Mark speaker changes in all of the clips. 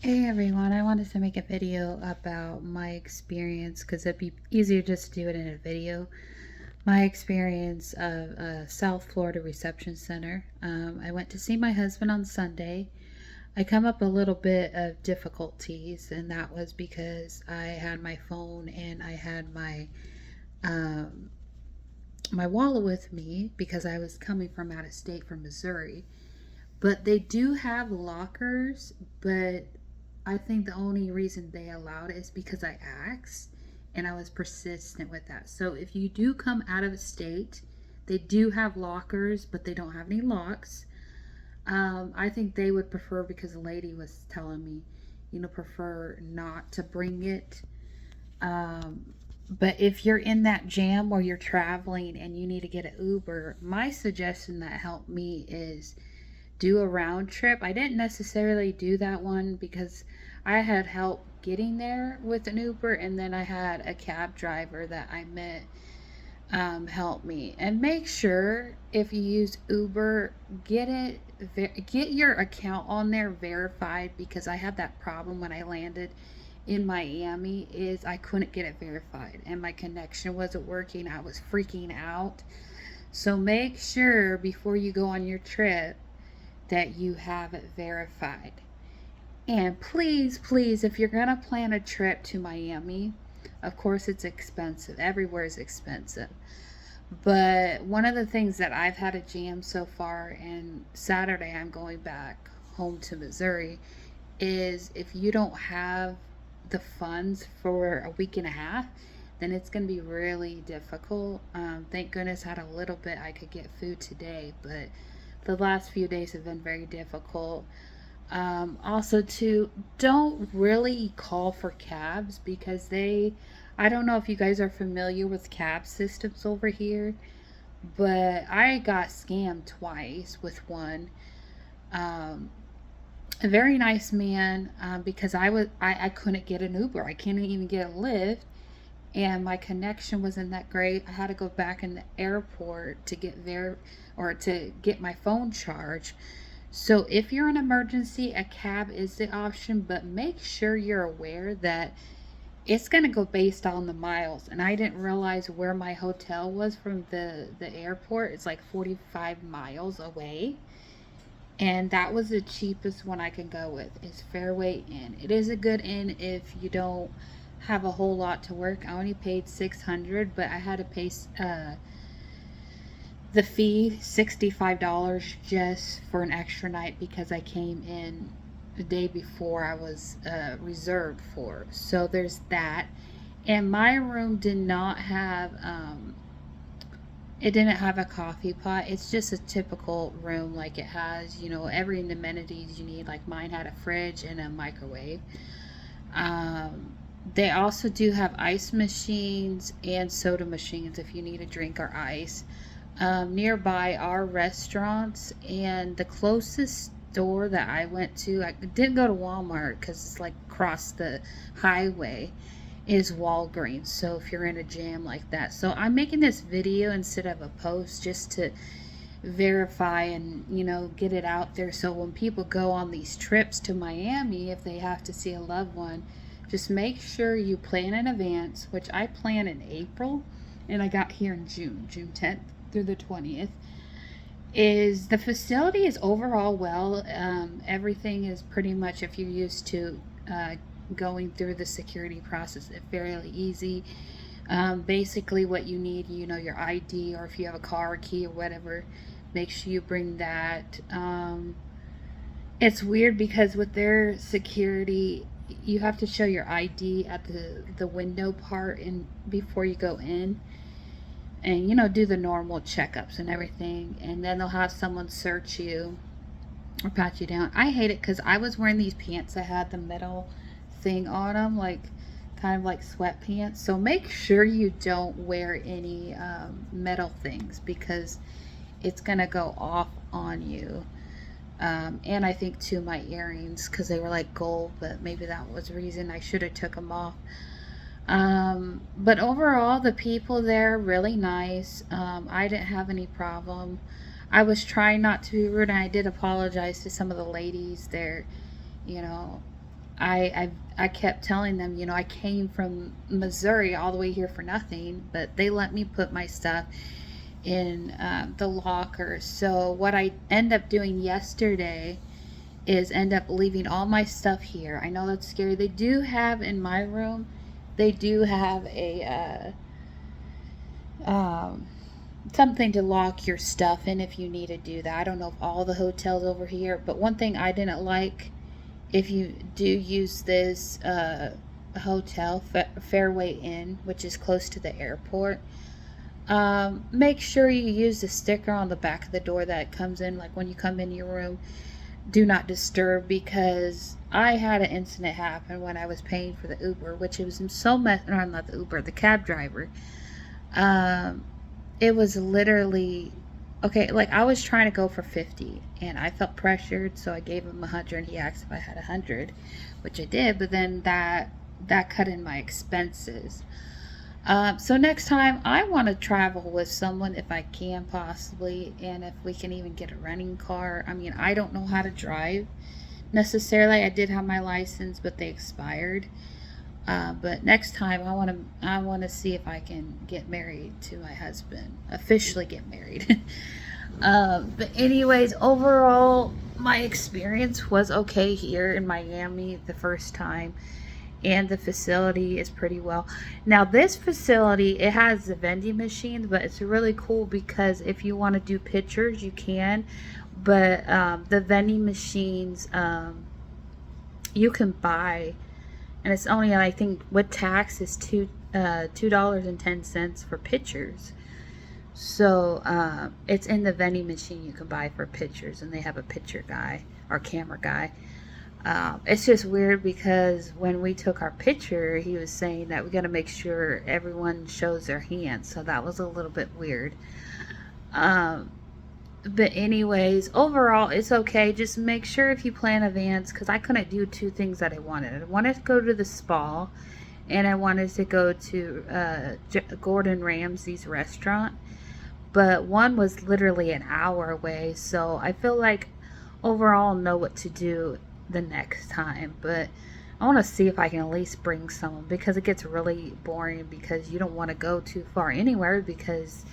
Speaker 1: Hey everyone, I wanted to make a video about my experience because it'd be easier just to do it in a video. My experience of South Florida Reception Center. I went to see my husband on Sunday. I come up a little bit of difficulties, and that was because I had my phone and I had um, my wallet with me because I was coming from out of state from Missouri. But they do have lockers, but I think the only reason they allowed it is because I asked and I was persistent with that. So if you do come out of state, they do have lockers, but they don't have any locks. I think they would prefer, because the lady was telling me, prefer not to bring it. Um, but if you're in that jam or you're traveling and you need to get an Uber, my suggestion that helped me is do a round trip. I didn't necessarily do that one because I had help getting there with an Uber, and then I had a cab driver that I met help me. And make sure if you use Uber, get your account on there verified, because I had that problem when I landed in Miami. Is I couldn't get it verified and my connection wasn't working. I was freaking out. So make sure before you go on your trip that you have it verified. And please, please, if you're going to plan a trip to Miami, of course it's expensive. Everywhere is expensive. But one of the things that I've had a jam so far, and Saturday I'm going back home to Missouri, is if you don't have the funds for a week and a half, then it's going to be really difficult. Thank goodness I had a little bit I could get food today, but the last few days have been very difficult. Also, too, don't really call for cabs because I don't know if you guys are familiar with cab systems over here, but I got scammed twice with one. Um, a very nice man, because I couldn't get an Uber. I can't even get a Lyft, and my connection wasn't that great. I had to go back in the airport to get there or to get my phone charged. So if you're in an emergency, a cab is the option, but make sure you're aware that it's going to go based on the miles. And I didn't realize where my hotel was from the airport. It's like 45 miles away. And that was the cheapest one I can go with is Fairway Inn. It is a good inn if you don't have a whole lot to work. I only paid 600, but I had to pay the fee $65 just for an extra night because I came in the day before I was reserved for. So there's that. And my room did not have it didn't have a coffee pot. It's just a typical room, like it has, every amenities you need. Like mine had a fridge and a microwave. Um, they also do have ice machines and soda machines if you need a drink or ice. Nearby are restaurants, and the closest store that I went to, I didn't go to Walmart because it's like across the highway, is Walgreens. So if you're in a jam like that, so I'm making this video instead of a post just to verify and get it out there, so when people go on these trips to Miami, if they have to see a loved one, just make sure you plan in advance, which I plan in April and I got here in June 10th through the 20th. Is the facility is overall well. Everything is pretty much, if you're used to going through the security process, it's fairly easy. Basically what you need, your ID, or if you have a car key or whatever, make sure you bring that. It's weird because with their security, you have to show your ID at the window part and before you go in, and do the normal checkups and everything, and then they'll have someone search you or pat you down. I hate it because I was wearing these pants that had the metal thing on them, like kind of like sweatpants. So make sure you don't wear any metal things because it's gonna go off on you. And I think too my earrings, because they were like gold, but maybe that was the reason I should have took them off. But overall, the people there are really nice. I didn't have any problem. I was trying not to be rude, and I did apologize to some of the ladies there. You know, I kept telling them, you know, I came from Missouri all the way here for nothing, but they let me put my stuff in the locker. So what I end up doing yesterday is end up leaving all my stuff here. I know that's scary. They do have in my room, they do have a something to lock your stuff in if you need to do that. I don't know if all the hotels over here, but one thing I didn't like, if you do use this hotel, Fairway Inn, which is close to the airport, make sure you use the sticker on the back of the door that comes in, like when you come in your room, do not disturb, because I had an incident happen when I was paying for the Uber, which it was so no, not the Uber, the cab driver. It was literally, okay, like I was trying to go for 50 and I felt pressured, so I gave him 100 and he asked if I had 100, which I did, but then that cut in my expenses. So next time I want to travel with someone if I can possibly, and if we can even get a renting car. I mean, I don't know how to drive necessarily. I did have my license, but they expired. But next time I want to see if I can get married to my husband, officially get married. But anyways, overall, my experience was okay here in Miami the first time, and the facility is pretty well. Now this facility, it has the vending machines, but it's really cool because if you want to do pictures, you can. But the vending machines, you can buy, and it's only, I think, with tax is $2.10 for pictures. So it's in the vending machine you can buy for pictures, and they have a picture guy or camera guy. It's just weird because when we took our picture, he was saying that we got to make sure everyone shows their hands, so that was a little bit weird. But anyways, overall, it's okay. Just make sure if you plan advance, because I couldn't do two things that I wanted. I wanted to go to the spa, and I wanted to go to Gordon Ramsay's restaurant. But one was literally an hour away, so I feel like overall I'll know what to do the next time. But I want to see if I can at least bring someone, because it gets really boring because you don't want to go too far anywhere, because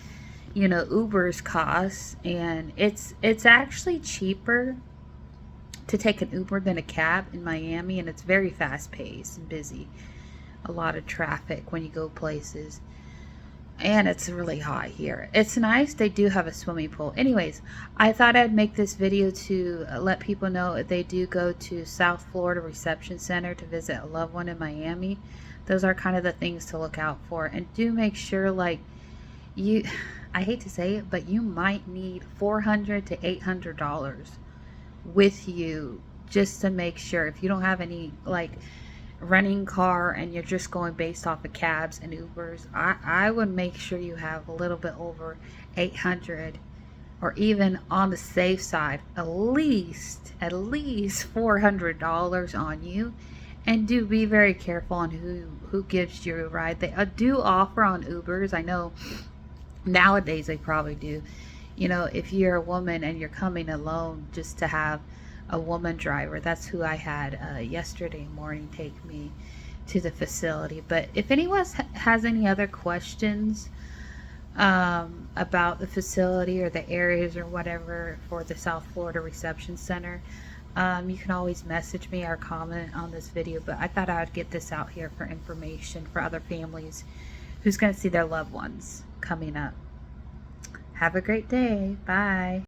Speaker 1: you know, Uber's cost, and it's actually cheaper to take an Uber than a cab in Miami, and it's very fast paced and busy. A lot of traffic when you go places, and it's really hot here. It's nice. They do have a swimming pool. Anyways, I thought I'd make this video to let people know if they do go to South Florida Reception Center to visit a loved one in Miami, those are kind of the things to look out for. And do make sure, like, you, I hate to say it, but you might need $400 to $800 with you, just to make sure. If you don't have any like renting car and you're just going based off of cabs and Ubers, I would make sure you have a little bit over 800, or even on the safe side, at least $400 on you. And do be very careful on who gives you a ride. They do offer on Ubers. I know nowadays they probably do. You know, if you're a woman and you're coming alone, just to have a woman driver. That's who I had yesterday morning take me to the facility. But if anyone has any other questions about the facility or the areas or whatever for the South Florida Reception Center, you can always message me or comment on this video. But I thought I would get this out here for information for other families who's going to see their loved ones coming up. Have a great day. Bye.